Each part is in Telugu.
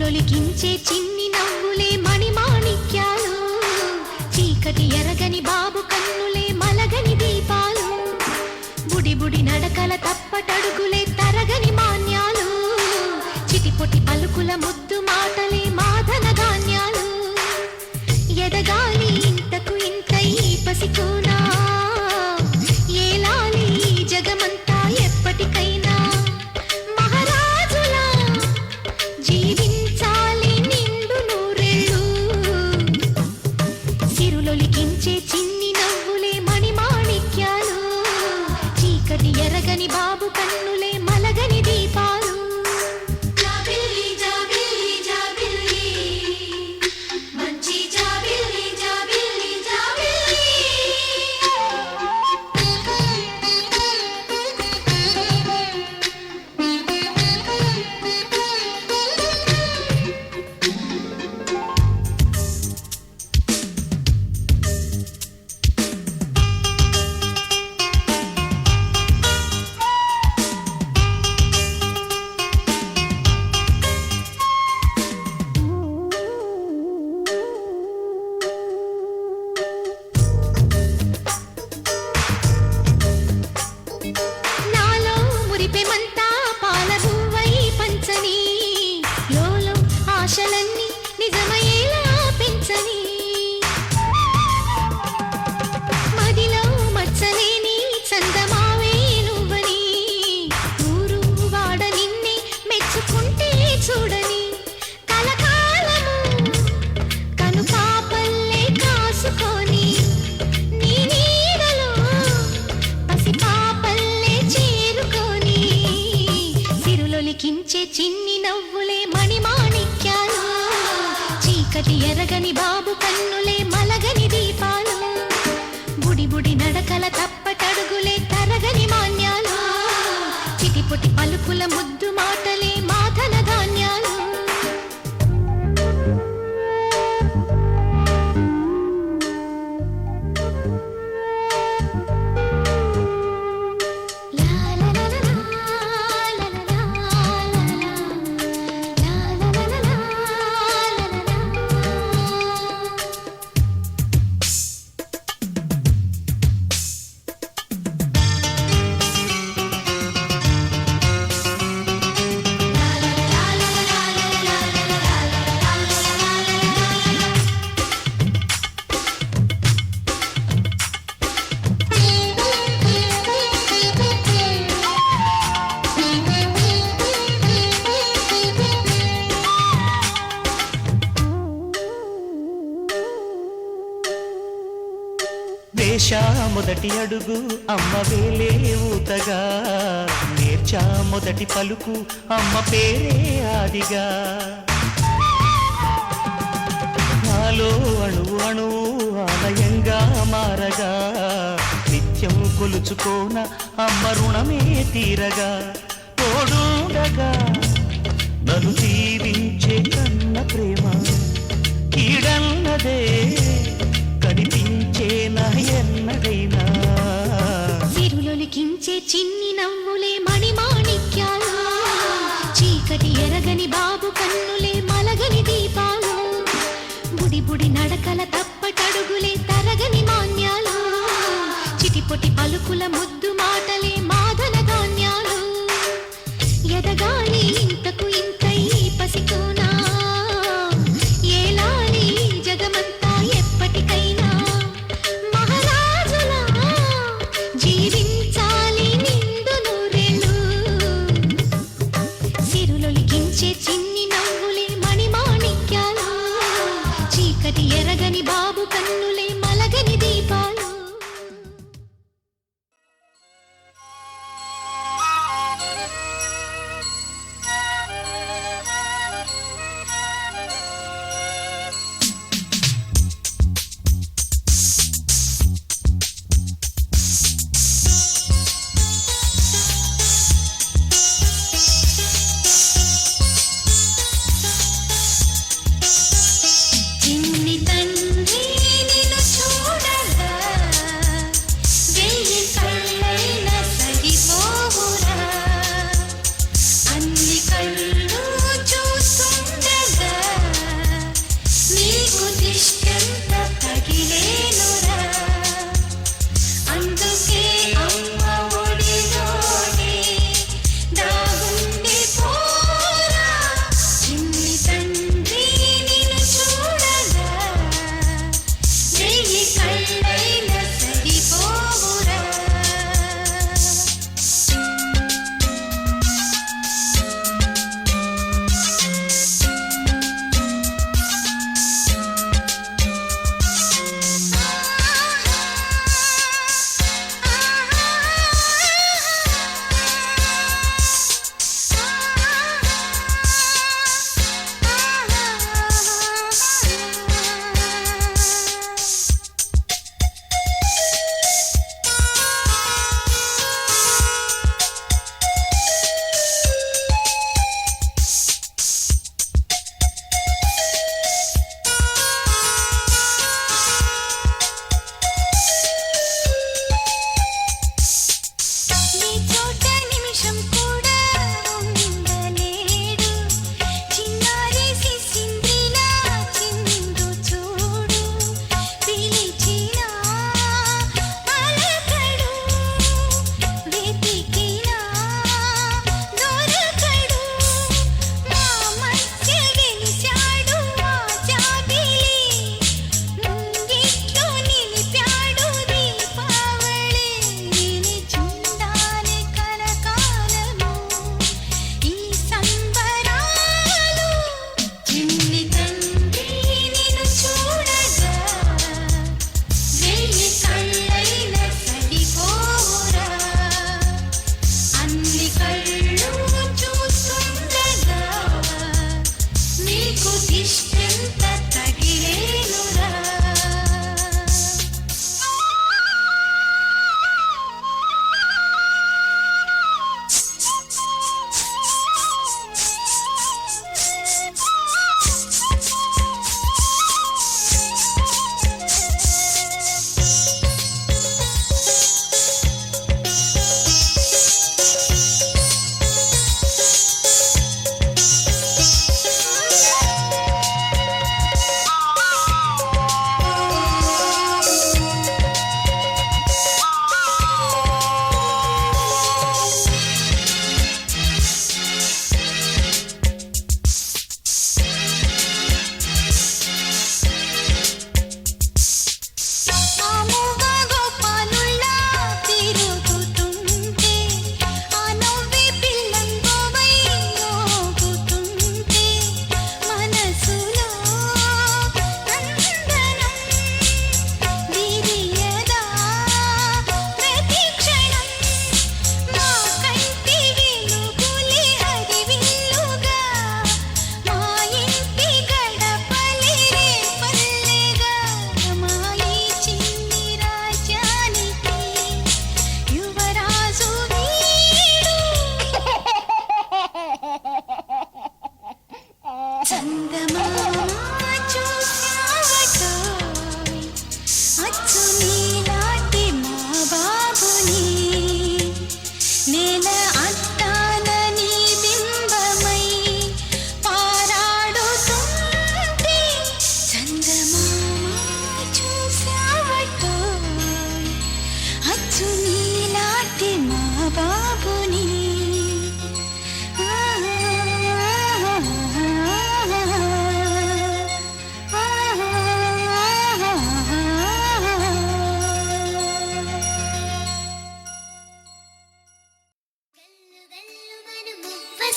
సిరులొలికించే చిన్ని నవ్వులే మణిమాణిక్యాలు, చీకటి ఎరగని బాబు కన్నులే మలగని దీపాలు, బుడి బుడి నడకల తప్పటడుగులే తరగని మాన్యాలు, చిటిపొటి పలుకుల ముద్దు మాటలే మాధన ధాన్యాలు, ఎదగాలి ఇంతకు ఇంత ఈ పసికోనా, ఏలాలి జగమంతా ఎప్పటికైనా, మహారాజులా జీవించాలి నిండు నూరేళ్ళు. సిరులొలికించే చిన్ని నవ్వులే మణిమాణిక్యాలు, చీకటి ఎరగని బాబు కన్నులే మలగని దీపాలు. జాబిల్లి జాబిల్లి జాబిల్లి మంచి జాబిల్లి జాబిల్లి జాబిల్లి. నాలో మురిపెమంతా పాలబువ్వై పంచని, లోలో ఆశలన్నీ నిజమయ్యేలా పెంచని, మదిలో మచ్చలేని చందమావే నువ్వని, ఊరు వాడ నిన్నే మెచ్చుకుంటే చూడని, కలకాలము కనుపాపల్లే కాసుకొని, నీ నీడలో పసిపాపల్లే చేరుకొని, సిరులొలికించే చిన్ని నవ్వులే మణిమాణిక్యాలు, చీకటి ఎరగని బాబు కన్నులే మలగని దీపాలు, బుడి బుడి నడకల తప్పటడుగులే తరగని మాన్యాలు, చిటిపొటి పలుకుల ముద్దు మాటలే మాధన ధాన్యాలు. లా లా లా లా లా లా లా లా లా లా లా. వేశా మొదటి అడుగు అమ్మ వేలే ఊతగా, నేర్చా మొదటి పలుకు అమ్మ పేరే ఆదిగా, నాలో అణువు అణువు ఆలయంగా మారగా, నిత్యం కొలుచుకోన అమ్మ రుణమే తీరగా, తోడుండగా నన్ను జీవించే కన్న ప్రేమ కీడన్నదే కనిపించే నా ఎన్నడైనా. సిరులొలికించే చిన్ని నవ్వులే మణిమాణిక్యాలు, చీకటి ఎరగని బాబు కన్నులే మలగని దీపాలు, బుడి బుడి నడకల తప్పటడుగులే తరగని మాన్యాలు, చిటిపొటి పలుకుల ముద్దు మాటలే మాధన ధాన్యాలు, ఎదగాలి ఇంతకు ఇంత ఈ పసికోనా, ఏలాలి జగమంతా ఎప్పటికైనా, మహారాజులా జీవించాలి నిండు నూరేళ్ళు. సిరులొలికించే చిన్ని నవ్వులే మణిమాణిక్యాలు, చీకటి ఎరగని బాబు కన్నులే మలగని దీపాలు. బాబుని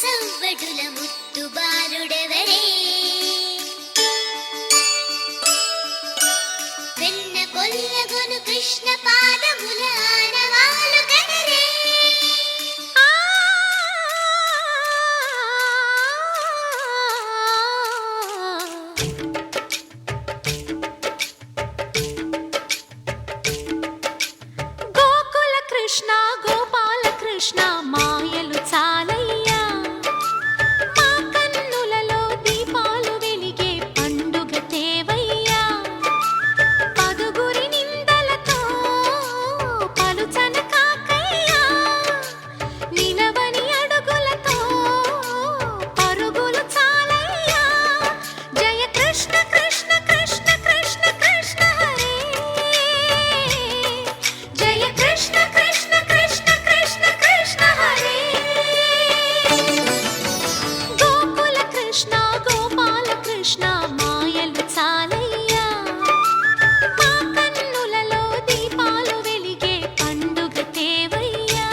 సవ్వడుల ముత్తు బాలుడెవరే వెన్న కొల్లగొను కృష్ణ పాదముల ఆనవాలు గనరే గోకుల కృష్ణ గోపాల కృష్ణ మాయలు చాలయ్యా మా కన్నులలో దీపాలు వెలిగే పండుగ తేవయ్యా పదుగురి నిందలతో పలుచన కాకయ్యా నిలవని అడుగులతో పరుగులు చాలయ్యా జయ కృష్ణ కృష్ణ కృష్ణ కృష్ణ కృష్ణ హరే జయ కృష్ణ కృష్ణ కృష్ణ కృష్ణ కృష్ణ హరే గోకుల కృష్ణ గోపాల కృష్ణ మాయలు చాలయ్యా మా కన్నులలో దీపాలు వెలిగే పండుగ తేవయ్యా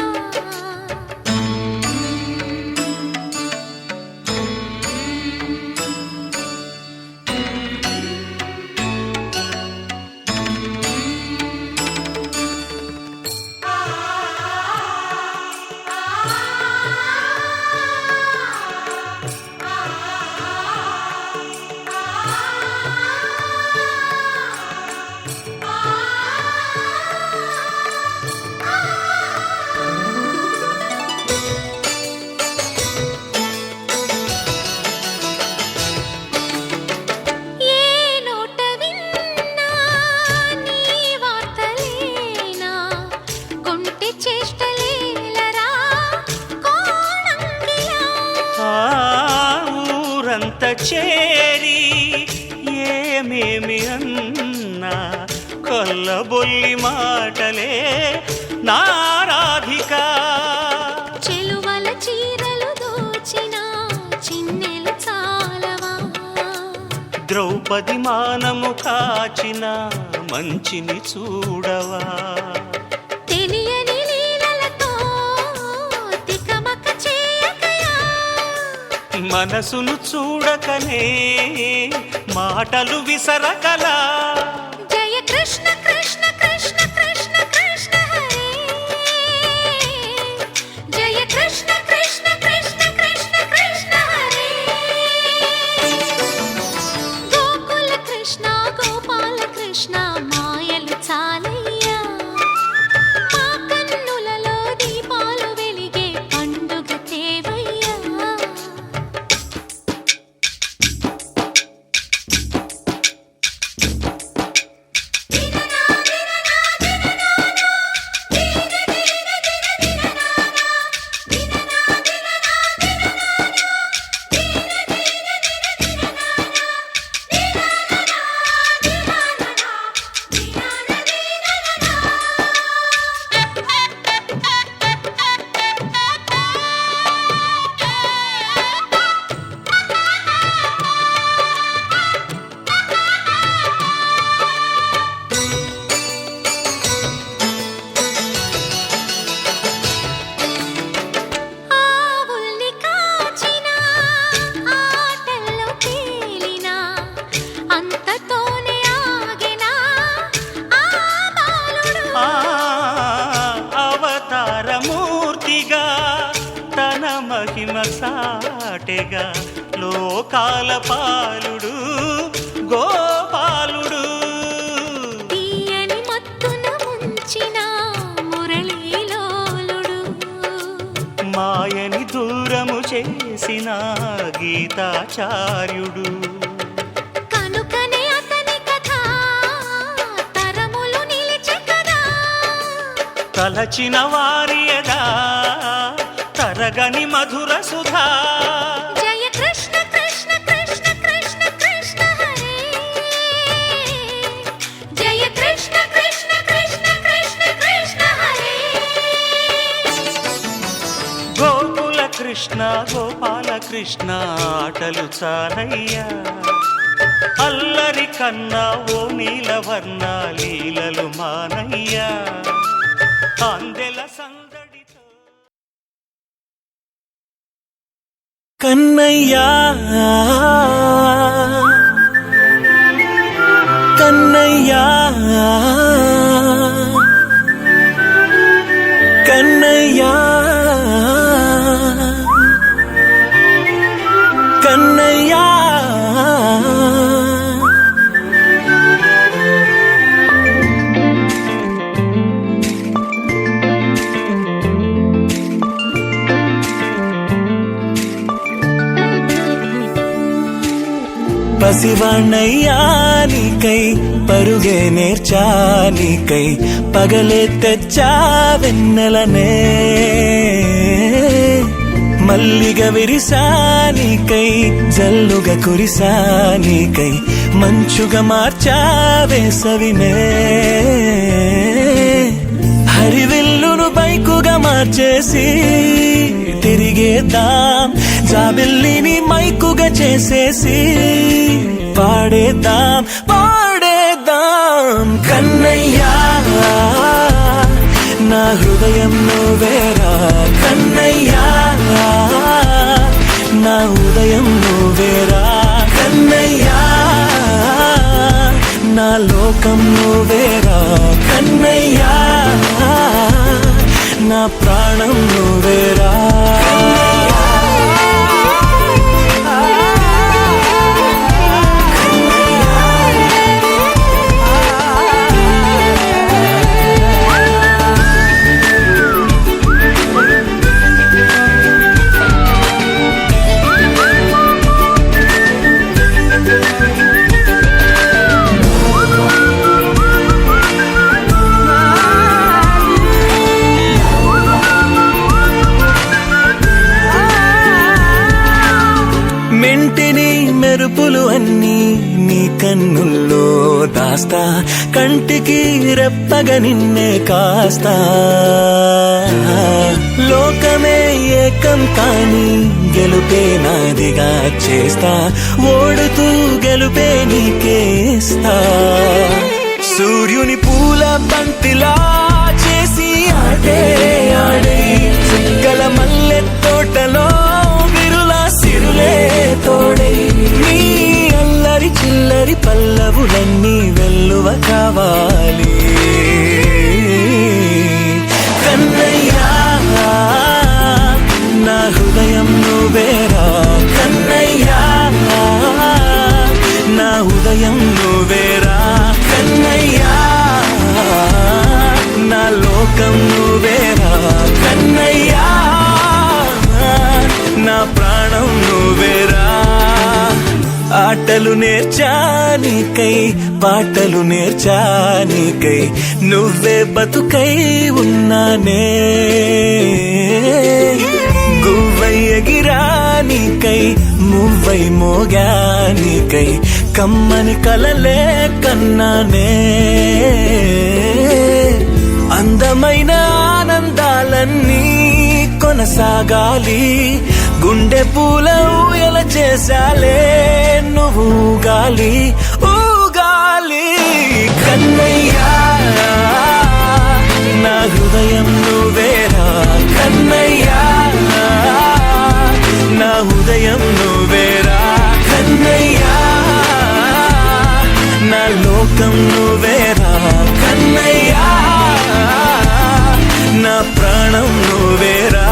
ఏ నోట విన్నా నీ వార్తలేనా కొంటె చేష్టలేలరా కోణంగిలా ఆ ఊరంత చేరి ఏమేమి అన్నా కొల్లబొల్లి మాటలే నారాధిక చెలువల చీరలు దోచిన చిన్నెలు చాలవా ద్రౌపది మానము కాచిన మంచిని చూడవా తెలియని లీలలతో తికమక చేయకయా మనసును చూడకనే మాటలు విసరకలా జయ కృష్ణ కృష్ణ కృష్ణ కృష్ణ కృష్ణ హరే జయ కృష్ణ కృష్ణ కృష్ణ కృష్ణ కృష్ణ హరే గోకుల కృష్ణ గోపాల కృష్ణ మాయలు చాలయ్యా మా కన్నులలో దీపాలు వెలిగే పండుగ తేవయ్యా ఆవుల్ని కాచిన ఆటల్లో తేలిన అంతతోనే ఆగిన ఆ బాలుడు ఆ అవతారమూర్తిగా తన మహిమ సాటెగా లోకాల పాలుడు గోపాలుడు తీయని మత్తున ముంచిన మురళీలోలుడు మాయని దూరము చేసిన గీతాచార్యుడు కనుకనే అతని కథ తరములు నిలిచె కదా తలచిన వారియదా తరగని మధుర సుధా జయ కృష్ణ కృష్ణ కృష్ణ కృష్ణ కృష్ణ హరే జయ కృష్ణ కృష్ణ కృష్ణ కృష్ణ కృష్ణ హరే కృష్ణ గోపాలకృష్ణ ఆటలు చాలయ్యా అల్లరి కన్నా ఓ నీలవర్ణ లీలలు మానయ్యా అందెల సందడితో కన్నయ్యా కన్నయ్యా కన్నయ్యా కన్నయ్యా పసివాణ్ణయ్యా నీకై పరుగే నేర్చానికై పగలే తెచ్చా వెన్నెలనే మల్లిగ విరిసానికై జల్లుగా కురిసానికై మంచుగా మార్చా వేసవినే హరివిల్లును బైకుగా మార్చేసి తిరిగేద్దాం జాబిల్లిని మైకుగా చేసేసి పాడేద్దాం పాడేద్దాం కన్నయ్యా నా హృదయం నువ్వేరా కన్నయ్యా నా ఉదయం నువ్వేరా కన్నయ్యా నా లోకం నువ్వేరా కన్నయ్యా నా ప్రాణం నువ్వేరా మెంటిని మెరుపులు అన్నీ నీ కన్నుల్లో దాస్తా కంటికి రెప్పగా నిన్నే కాస్తా లోకమే ఏకం కాని గెలుపే నాదిగా చేస్తా ఓడుతూ గెలుపే నీకేస్తా సూర్యుని పూల బంతిలా చేసి ఆడే ఆడే చుక్కల మల్లె తోటలో సిరులే తోడే నీ అల్లరి చిల్లరి పల్లవులన్నీ వెల్లువ కావాలి కన్నయ్యా నా హృదయం నువ్వేరా కన్నయ్యా నా ఉదయం నువ్వేరా కన్నయ్యా నా లోకం నువ్వేరా కన్నయ్యా నా ప్రాణం నువ్వేరా ఆటలు నేర్చానికై పాటలు నేర్చానికై నువ్వే బతుకై ఉన్నానే గువ్వై ఎగిరానికై మువ్వై మోగానికై కమ్మని కలలే కన్నానే అందమైన ఆనందాలన్నీ కొనసాగాలి గుండె పూల ఊయల చేసాలే నువ్వు ఊగాలి ఊగాలి కన్నయ్యా నా హృదయం నువ్వేరా కన్నయ్యా నా ఉదయం నువ్వేరా కన్నయ్యా నా లోకం నువ్వేరా కన్నయ్యా నా ప్రాణం నువ్వేరా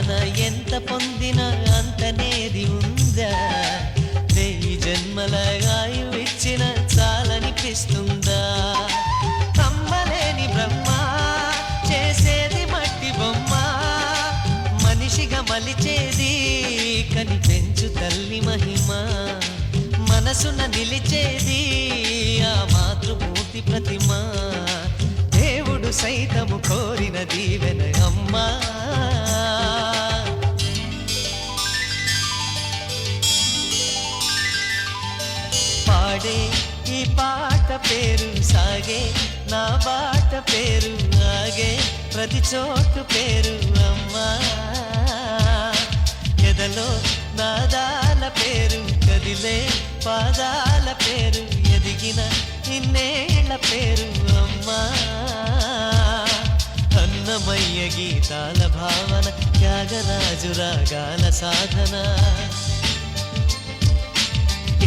పాలన ఎంత పొందినా అంతనేది ఉందా? 1000 జన్మల ఆయువిచ్చిన చాలనిపిస్తుందా? కమ్మలేని బ్రహ్మ చేసేది మట్టి బొమ్మ, మనిషిగా మలిచేది కనిపెంచు తల్లి మహిమ, మనసున నిలిచేది ఆ మాతృమూర్తి ప్రతిమ, దేవుడు సైతము కోరిన దీవెన అమ్మా. పాడే ఈ పాట పేరు సాగే, నా బాట పేరు ఆగే, ప్రతి చోటు పేరు అమ్మా. ఎదలో నాదాల పేరు కదిలే పాదాల పేరు, ఎదిగిన ఇన్నేళ్ల పేరు అమ్మా. అన్నమయ్య గీతాల భావన, త్యాగరాజు రాగాల సాధన,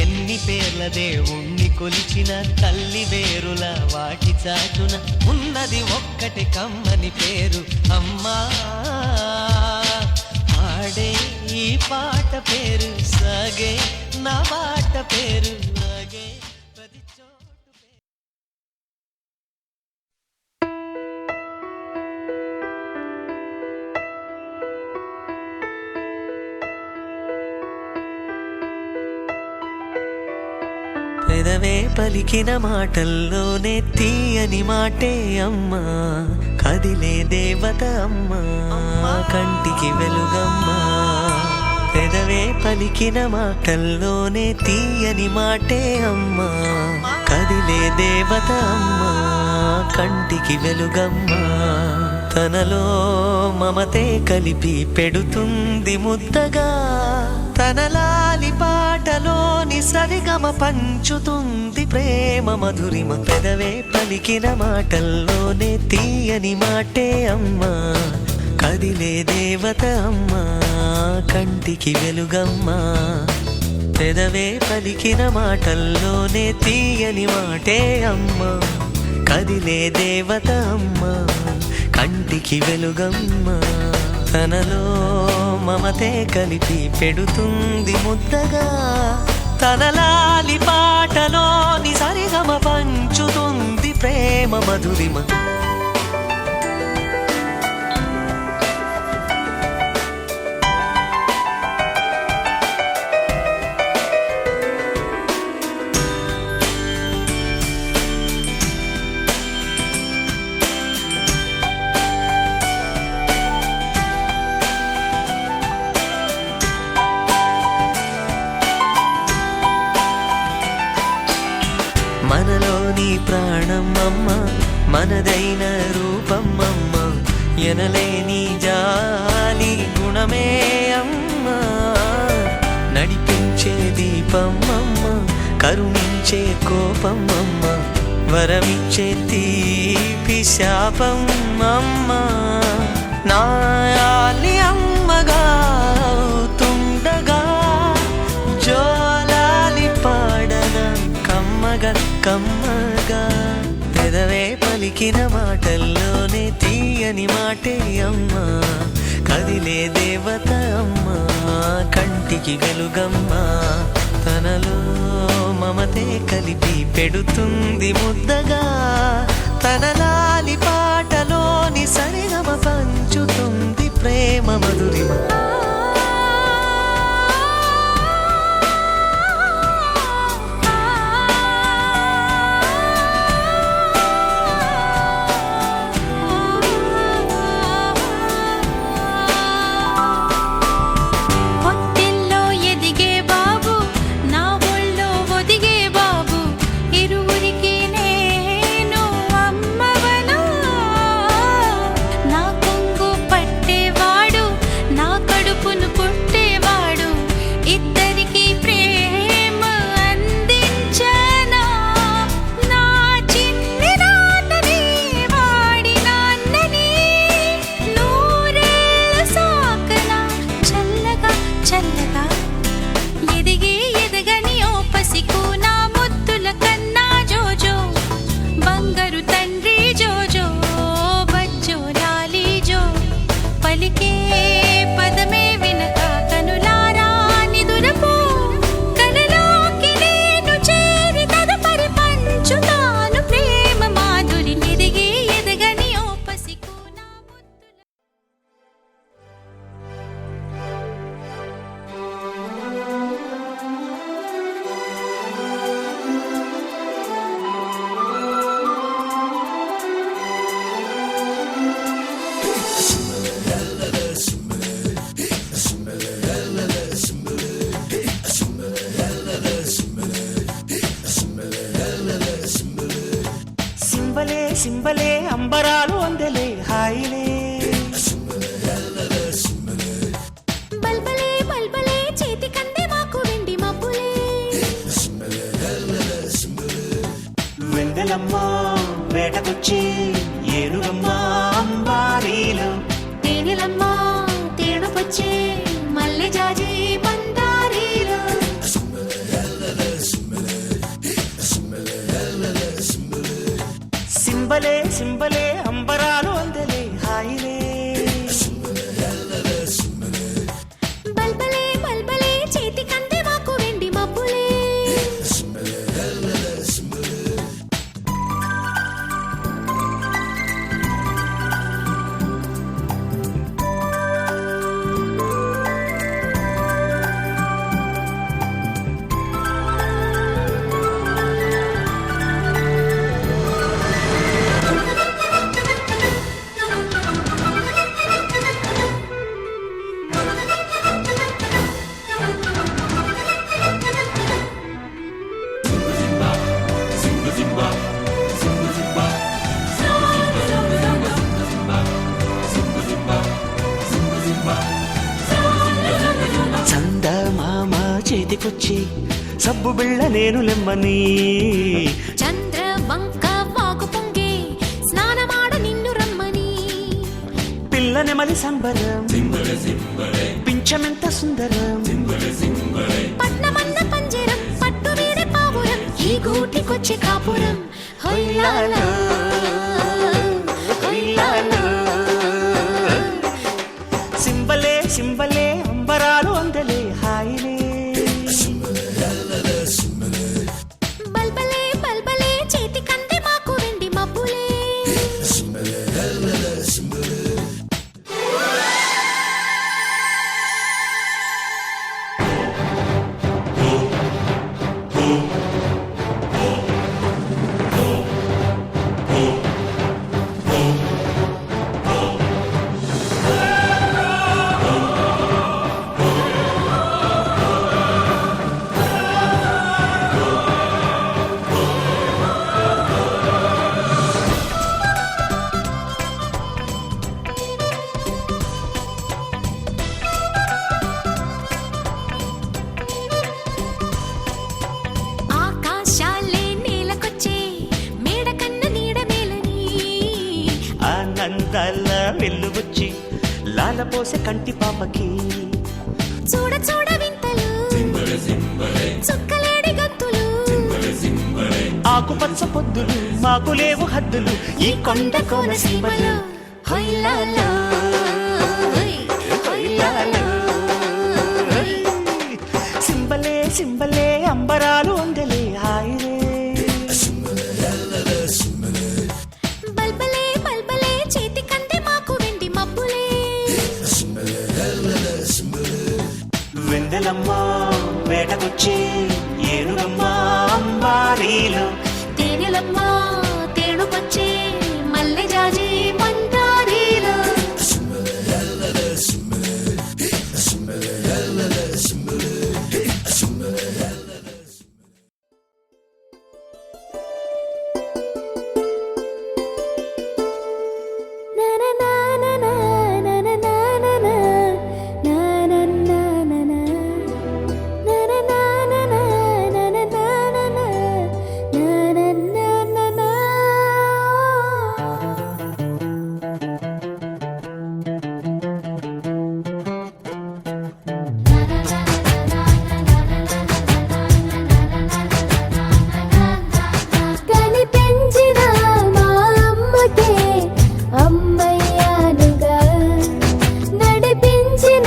ఎన్ని పేర్ల దేవుణ్ణి కొలిచిన తల్లి వేరుల వాటి చాటున ఉన్నది ఒక్కటి కమ్మని పేరు అమ్మా. పాడే ఈ పాట పేరు సాగే, నా బాట పేరు ఆగే, ప్రతి చోటు పేరు. పెదవే పలికిన మాటల్లోనే తీయని మాటే అమ్మా, కదిలే దేవత అమ్మా, కంటికి వెలుగమ్మా. పెదవే పలికిన మాటల్లోనే తీయని మాటే అమ్మా, కదిలే దేవత అమ్మా, కంటికి వెలుగమ్మా. తనలో మమతే కలిపి పెడుతుంది ముద్దగా, తనలాలి పాటలోని సరిగమ పంచుతుంది ప్రేమ మధురిమ. పెదవే పలికిన మాటల్లోనే తీయని మాటే అమ్మా, కదిలే దేవత అమ్మా, కంటికి వెలుగమ్మా. పెదవే పలికిన మాటల్లోనే తీయని మాటే అమ్మా, కదిలే దేవత అమ్మా, కంటికి వెలుగమ్మా. తనలో మమతే కలిపి పెడుతుంది ముద్దగా, తనలాలి పాటలోని సరిగమ పంచుతుంది ప్రేమ మధురిమ. మనలోని ప్రాణం అమ్మ, మనదైన రూపం అమ్మ, ఎనలేని జాలి గుణమే అమ్మ. నడిపించే దీపం అమ్మ, కరుణించే కోపం అమ్మ, వరమిచ్చే తీపి శాపం అమ్మ. నాయాలి అమ్మగా తుండగా, జోలాలి పాడన కమ్మగా కమ్మగా. పెదవే పలికిన మాటల్లోనే తీయని మాటే అమ్మా, కదిలే దేవత అమ్మా, కంటికి వెలుగమ్మా. తనలో మమతే కలిపి పెడుతుంది ముద్దగా, తనలాలి పాటలోని సరిగమ పంచుతుంది ప్రేమ మధురిమ. నా వేటకొచ్చి ఏనుగమ్మ అంబారీలో తేనెలమ్మ తేనుకొచ్చే మల్లె జాజి మందారీలో సింబలే సింబలే అంబరాలు అందలే హాయిలే బల్బలే బల్బలే చేతి కందే మాకు వెండి మబ్బులే చందమామ చేతికొచ్చి సబ్బు బిళ్ళ నేను లెమ్మని చంద్ర వంక వాకు పొంగే స్నానమాడ నిన్ను రమ్మని పిల్ల నెమలి సంబరం పింఛమెంత సుందరం పట్నమన్న పంజరం పట్టు వీడే పావురం ఈ గూటికొచ్చే కాపురం హొయ్యాలో హొయ్యాలో సింబలే సింబలే అంబరాలు అందలే హాయిలే బల్బలే బల్బలే చేతి కందే మాకు వెండి మబ్బులే ఆకాశాలే నేలకొచ్చే మేడ కన్న నీడ మేలని ఆనందాల వెల్లువచ్చి లాలపోసే కంటి పాపకి చూడ చూడ వింతలు చుక్కలేడి గంతులు ఆకుపచ్చ పొద్దులు మాకు లేవు హద్దులు ఈ కొండ కోనసీమలో హొయ్యాలో హొయ్యాలో సింబలే సింబలే అంబరాలు అందలే హాయిలే బల్బలే బల్బలే చేతి కందే మాకు వెండి మబ్బులే వెందెలమ్మ వేటకొచ్చి ఏనుగమ్మ అంబారీలో తేనెలమ్మ తేనుకొచ్చే మల్లె జాజి మందారీలో కనిపించిన మా అమ్మకే అమ్మయ్యానుగా నడిపించిన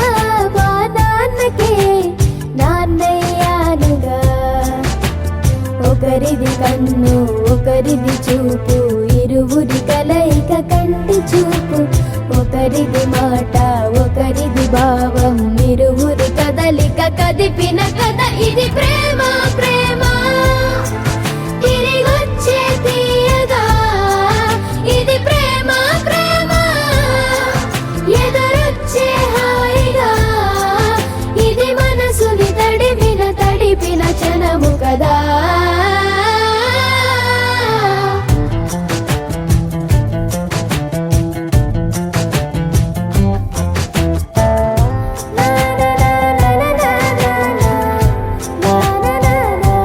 మా నాన్నకే నాన్నయ్యానుగా ఒకరిది కన్ను ఒకరిది చూపు ఇరువురి కలయిక కంటి చూపు ఒకరిది మాట ఒకరిది భావం ఇరువురి కదలిక కదిపిన కథ ఇది ప్రేమ ప్రేమ తిరిగొచ్చే తీయగా ఇది ప్రేమ ప్రేమ ఎదురొచ్చే హాయిగా ఇది మనసుని తడిపిన క్షణము కదా నా నా నా నా నా నా నా నా నా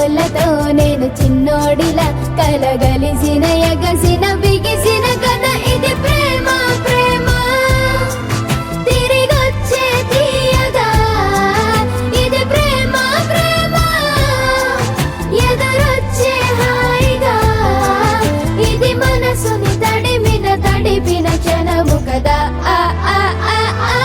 పెద్దోళ్ళతో నేను చిన్నోడిలా కలగలిసిన ఎగసిన బిగిసిన కథ ఇది ప్రేమ ప్రేమ తిరిగొచ్చే తీయగా ఇది ప్రేమ ప్రేమ ఎదురొచ్చే హాయిగా ఇది మనసుని తడిపిన క్షణము కదా ఆ ఆ ఆ ఆ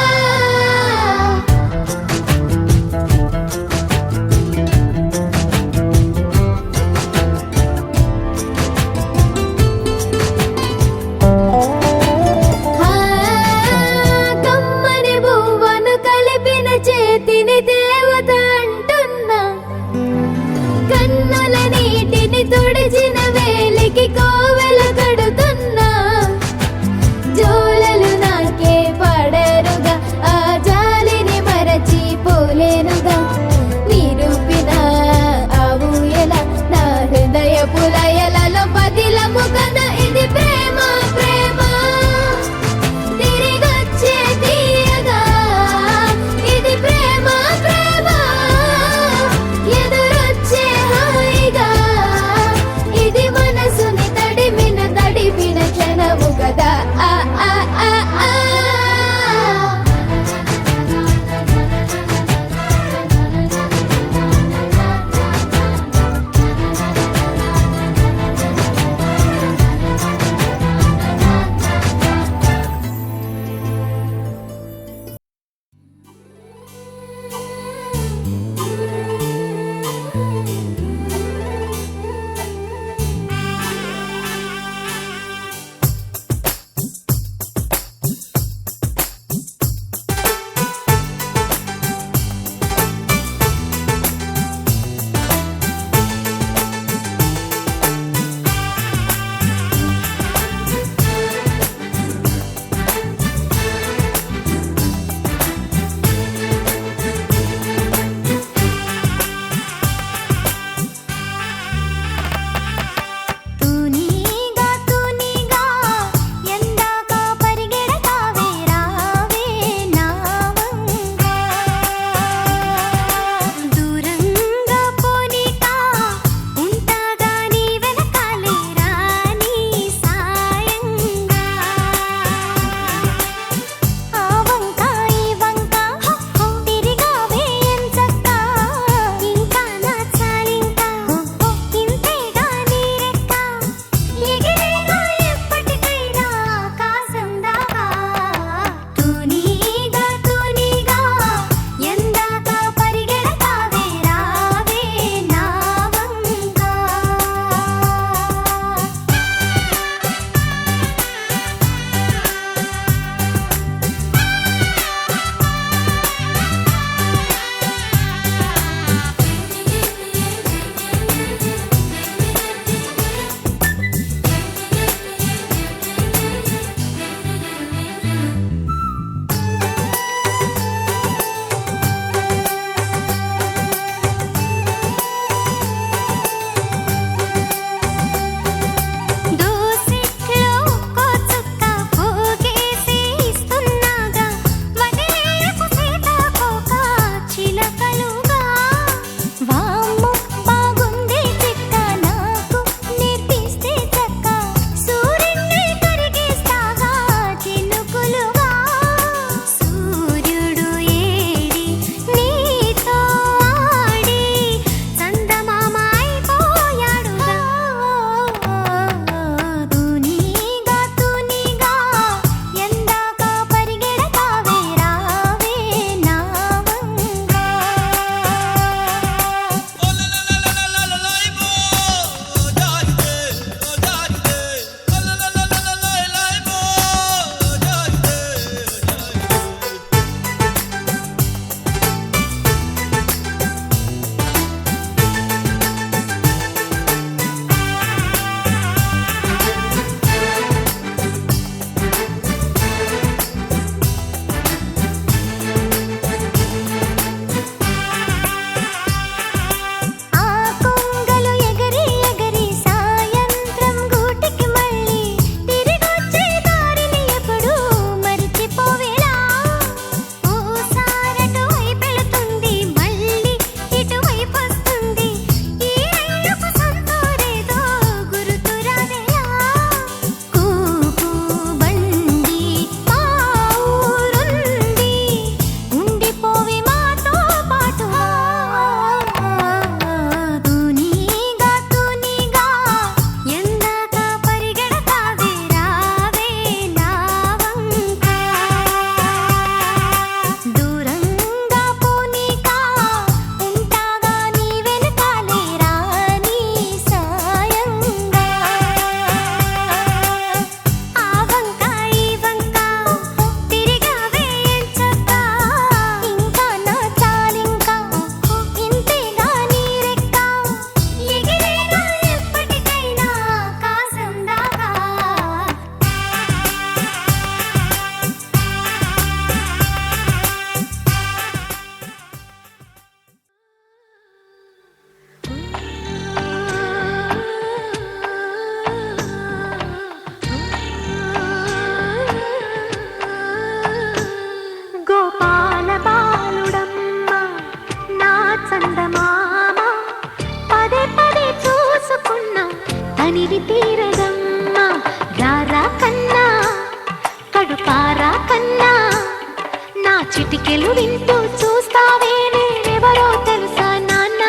చిటికెలు వింటూ చూస్తావే నేనెవరో తెలుసా నాన్న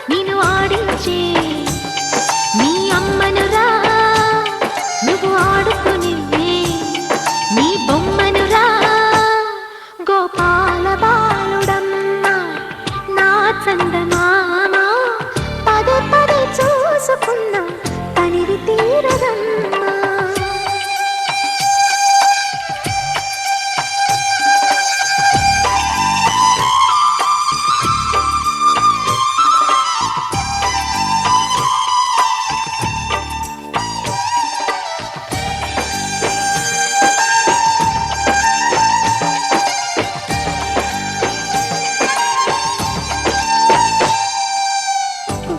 నిన్ను ఆడించే నీ అమ్మనురా నువ్వు ఆడుకుని నీ బొమ్మనురా గోపాల బాలుడమ్మ నా చందమామ పదే పదే చూసుకున్నా తనివి తీరదమ్మా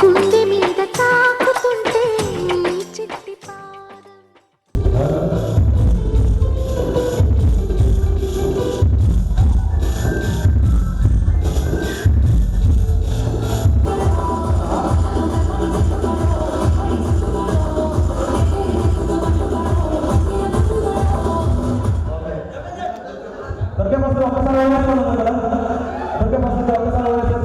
గుండె మీద తాకుతుంటే నీ చిట్టి పాదం దొరికే బస్సులు ఒక్కసారి వేసేస్తాను కదా దొరికే బస్సులు ఒక్కసారి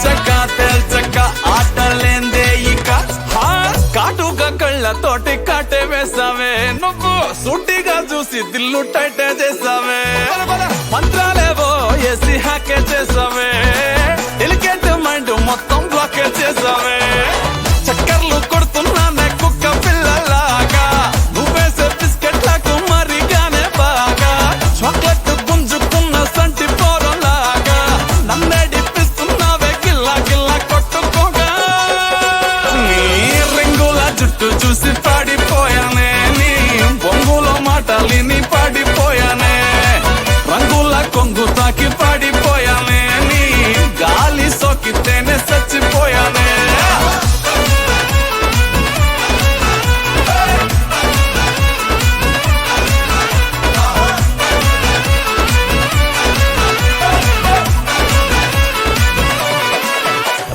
ముంచక తేల్చక ఆటలేందే ఇక కాటుగా కళ్ళతోటి కాటే వేసావే నువ్వు సూటిగా చూసి దిల్లు టైటే చేసావే మంత్రాలేవో వేసి హ్యాకే చేసావే డెలికేట్ మైండ్ మొత్తం బ్లాకే చేసావే చక్కర్లు కొడుతున్నానే కుక్క పిల్లలాగా నువ్వేసే బిస్కెట్లకు మరిగానే బాగా చాక్లెట్ గుంజుకున్న సంటి పోరలాగా నన్నేడిపిస్తున్నావే గిల్లా గిల్లా కొట్టుకోగా నీ రింగుల జుట్టు చూసి పాడిపోయానే నీ బొంగులో మాటలిని పాడిపోయానే రంగుల కొంగు తాకి పాడిపోయానే నీ గాలి సోకితేనే చచ్చిపోయానే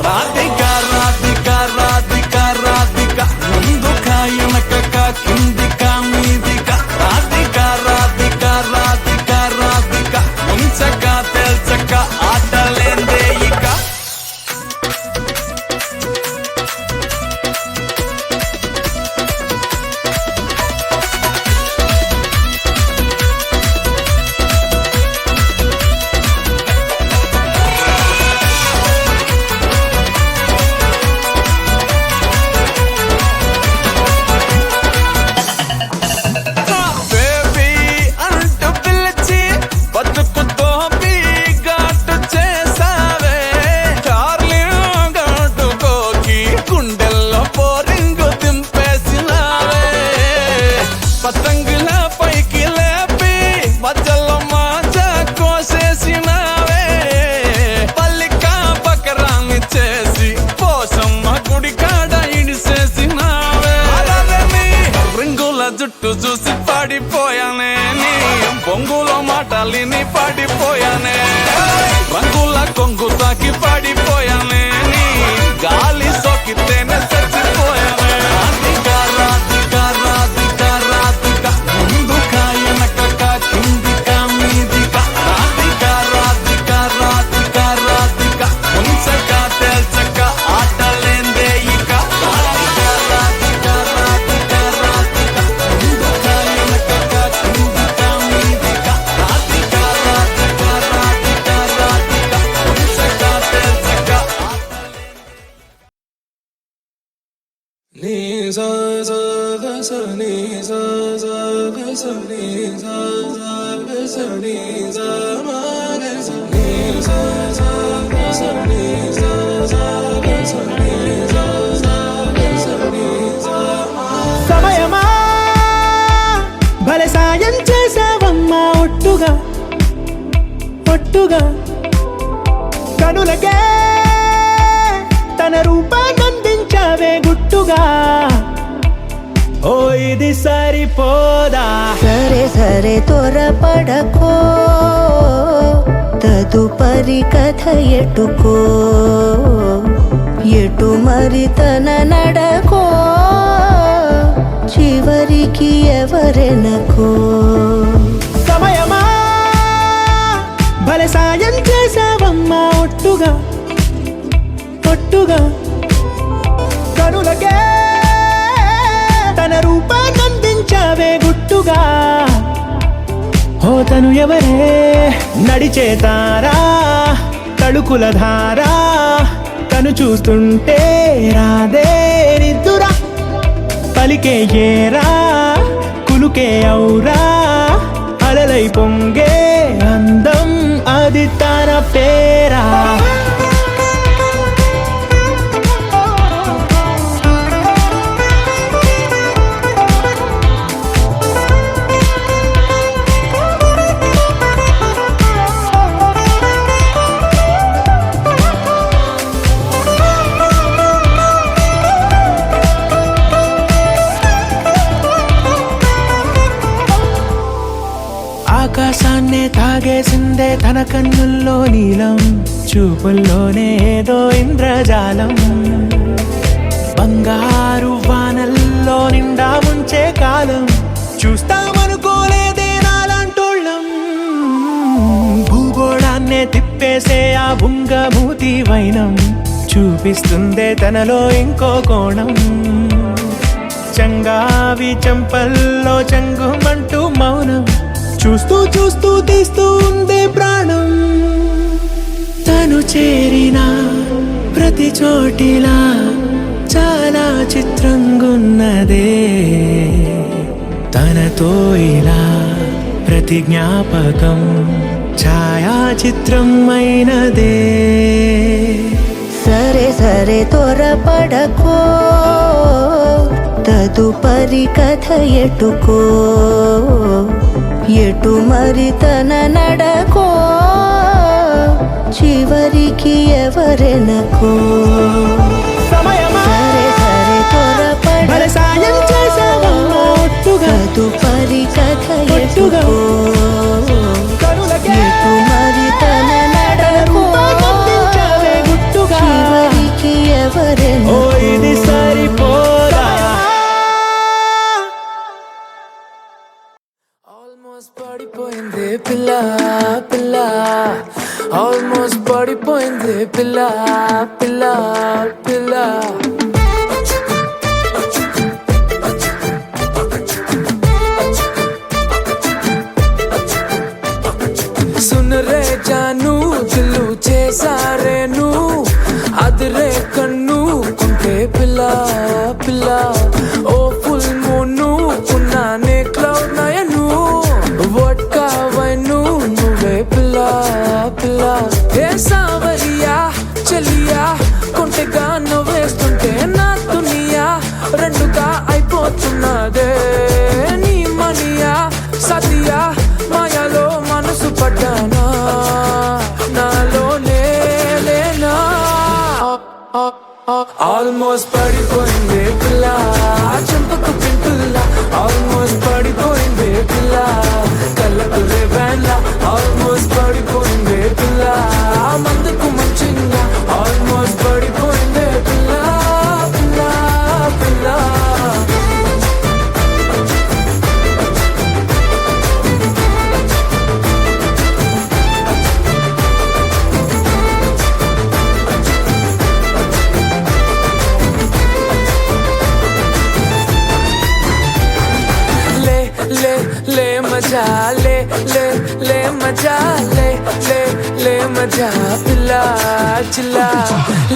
రాధిక రాధిక రాధిక రాధిక ముందుక వెనకక కిందిక మీదిక రాధిక రాధిక రాధిక రాధిక ముంచక తేల్చక ఆటలేందే ఇక బేబీ అంటూ పిలిచి బతుకుతో ఘాటు చేసావే డార్లింగ్ ఘాటుకోకి గుండెల్లో బోరింగు దింపేసినావే పతంగుల పైకి లేపి మధ్యలో మాజ కోసేసినావే పల్లిక బకరాన్ని చేసి పోసమ్మ గుడి కాడ ఇడిసేసినావే రింగుల జుట్టు చూసి పాడిపోయానే నీ బొంగులో మాటలిని పాడిపోయానే రంగుల కొంగు తాకి పాడిపోయానే నీ గాలి సోకితేనే చచ్చిపోయానే రాధిక రాధిక రాధిక రాధిక ముందుక వెనకక కిందిక మీదిక రాధిక రాధిక రాధిక రాధిక ముంచక తేల్చక ఆటలేందే ఇక రాధిక రాధిక రాధిక రాధిక ముందుక వెనకక కిందిక మీదిక రాధిక రాధిక రాధిక రాధిక ముంచక తేల్చక నీ సా సా గ స నీ సా సా గ స నీ సా సా గ స నీ సా మా గ స నీ సా సా గ స నీ సా సా గ స నీ సా సా గ స నీ సా మా సమయమా భలే సాయం చేసావమ్మా ఒట్టుగా ఒట్టుగా కనులకే తన రూపాన్నందించావే గుట్టుగా ఓ ఇది సరిపోదా సరే సరే త్వరపడకో తదుపరి కథ ఎటుకో ఎటు మరి తన నడకో చివరికి ఎవరెనకో సమయమా భలే సాయం చేసావమ్మా ఒట్టుగా ఒట్టుగా కనులకే తన రూపాన్నందించావే గుట్టుగా ఓ తను ఎవరే నడిచే తారా తళుకుల ధారా తను చూస్తుంటే రాదే నిద్దురా పలికే ఏరా కులుకే ఔరా అలలై పొంగే అందం అది తన పేరా ఆకాశాన్నే తాగేసిందే తన కన్నుల్లో నీలం చూపుల్లోనే ఏదో ఇంద్రజాలం బంగారు వానల్లో నిండా ముంచే కాలం చూస్తామనుకోలేదే నాలాంటోళ్ళం భూగోళాన్నే తిప్పేసే ఆ బుంగమూతి వైనం చూపిస్తుందే తనలో ఇంకో కోణం. చంగావి చంపల్లో చంగుమంటూ మౌనం, చూస్తూ చూస్తూ తీస్తూ ఉందే ప్రాణం. తను చేరిన ప్రతి చోటిలా చాలా చిత్రంగున్నదే, తనతో ఇలా ప్రతి జ్ఞాపకం ఛాయాచిత్రం అయినదే. సరే సరే త్వరపడకో, తదుపరి కథ ఎటుకో, ఎటు మరి తన నడకో, చివరికి ఎవరెనకో. సరే సరే త్వరపడకో, తదుపరి కథ ఎటుకో, ఎటు మరి తన నడకో, చివరికి ఎవరెనకో. ఇది సరిపోదా. ఆల్మోస్ట్ పడిపోయింది పిల్ల పిల్ల, ఆల్మోస్ట్ పడిపోయింది పిల్ల పిల్ల పిల్ల. సున్ రే జాను దిల్లు చేసారేను, అదిరే కన్ను కుంటే పిల్ల పిల్ల. ఓ ఫుల్ మూను ఉన్నానే క్లౌడ్ నయను, వడ్కా వైను నువ్వే పిల్ల పిల్ల. ఏ సావరియా చెలియా కొంటెగా నవ్వేస్తుంటే నా దునియా రెండుగా అయిపోతున్నదే. నీ మనియా సతియా మాయాలో మనసు పడ్డానా, నాలో లేనా. ఆల్మోస్ట్ పడిపోయింది పిల్ల, చెంపకు పింపుల్ల. ఆల్మోస్ట్ పడిపోయింది పిల్ల, కళ్ళకు రేవెన్ల. ఆల్మోస్ట్ పడిపోయింది పిల్ల, మందుకు మంచిగా. ఆల్మోస్ట్ పడిపోయింది పిల్ల పిల్ల పిల్ల. ले मजा ले ले ले मजा ले ले ले मजा पिला चिल्ला.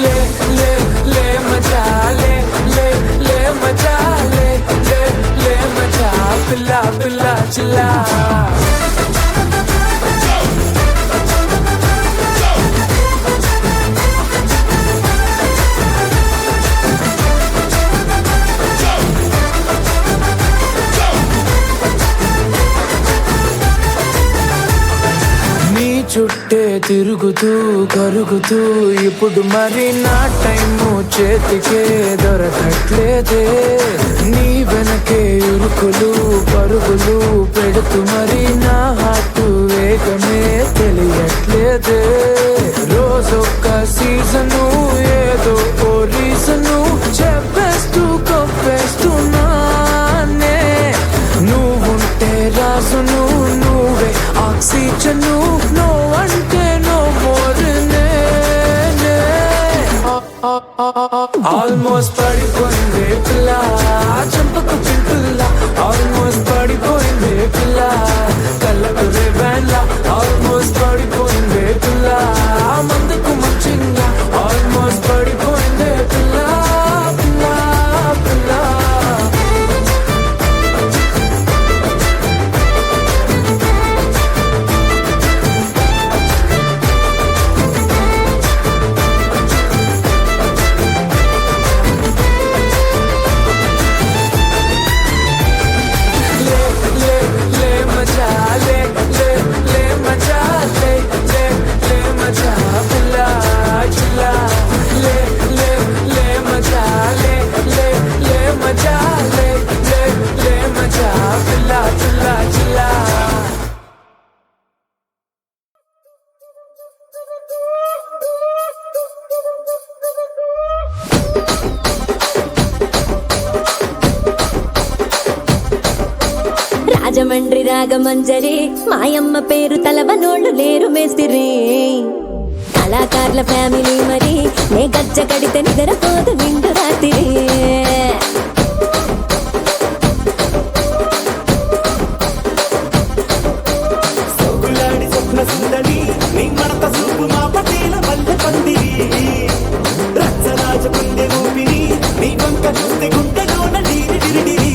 ले ले ले मजा ले ले ले मजा ले ले ले मजा पिला पिला चिल्ला. చుట్టే తిరుగుతూ కరుగుతూ ఇప్పుడు మరి నా టైము చేతికే దొరకట్లేదే. నీ వెనకే ఇరుకులు పరుగులు పెడుతూ మరి నా హార్టు వేగమే తెలియట్లేదే. రోజొక్క సీజను ఏదో ఓ రీజను చెప్పేస్తూ కొప్పేస్తున్నానే. నువ్వుంటే రాసును నువ్వే ఆక్సిజను, నో అంటే నో మోరనే. ఆల్మోస్ట్ పడిపోయింది పిల్ల, చెంపకు పింపుల్ల. ఆల్మోస్ట్ పడిపోయింది పిల్ల, కళ్ళకు రేవెన్ల. ఆల్మోస్ట్ పడిపోయింది పిల్ల, మందుకు మంచిగా. ఆల్మోస్ట్ పడిపోయింది పిల్ల పిల్ల పిల్ల. రాజమండ్రి రాగమంజరి మాయమ్మ పేరు తలవనోళ్ళు లేరు మేస్తిరి. కళాకారుల ఫ్యామిలీ మరి నే గజ్జ కడితే నిద్రపోదు నిండు రాత్రి సొగ్గులాడి స్వప్న సుందరి నీ మడత చూపు మా పటేల మల్లె పందిరి రచ్చరాజ పుందె ఊపిరి నీ వంక చూస్తే గుండెలోన డీరి డిరిడిరి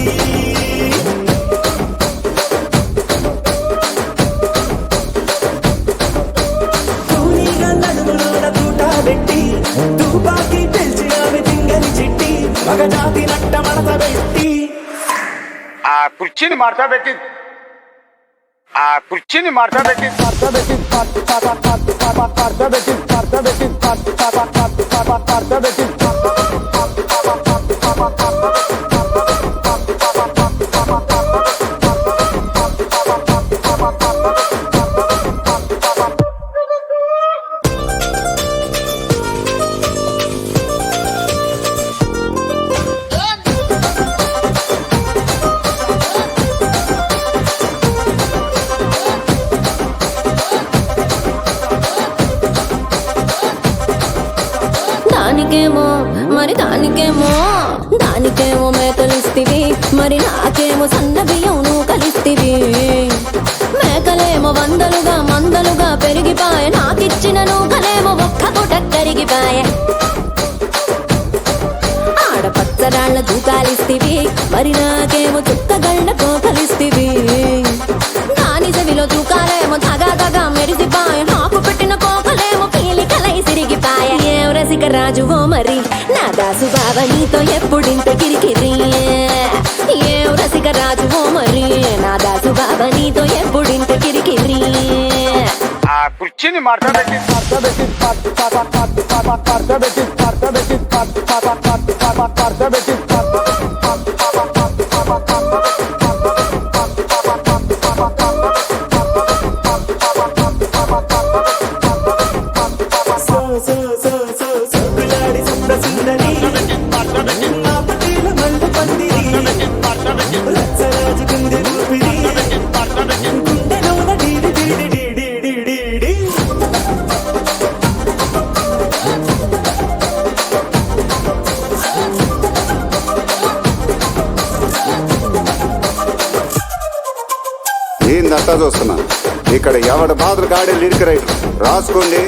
తూనీగా నడుములోన తూట పెట్టి తుపాకి పెంచి ఆమె తింగని చిట్టి మగజాతి నట్ట మడత పెట్టి ఆ కుర్చీని మార్చా పెట్టి దానికేమో మరి దానికేమో మేకలిస్తివి మరి నాకేమో సన్న బియ్యం నువ్వు కలిస్తివి మేకలేమో మందలుగా పెరిగిపాయ నాకిచ్చిన నూకలేమో ఒక్క పూట కరిగిపాయ ఆడపచ్చరాళ్ళ దూకాలిస్తివి మరి నాకేమో చుక్కగళ్ళ కోకలిస్తివి దాని చెవిలో దూకాలేమో తగా మెరిసిపాయ నాకు పెట్టిన కోకలేమో పీలికలై సిరిగిపాయ ఏం రసిక రాజువో మరి నా దాసు బావ నీతో ఎప్పుడింత కిరికిరి ఏం రసిక రాజువో మరి నా దాసు బావ నీతో ఎప్పుడింత కిరికిరి ఆ కుర్చీని మార్చా పెట్టి సొగ్గులాడి స్వప్న సుందరి మా పటేల మల్లె పందిరి రచ్చరాజ పుందె ఊపిరి గుండెలోన డీడి డీడి డీడి డీడి ఏందంతా చూస్తున్నా ఇక్కడ ఎవడ బాధలు గాడే లిరిక్ రైటర్ రాసుకోండి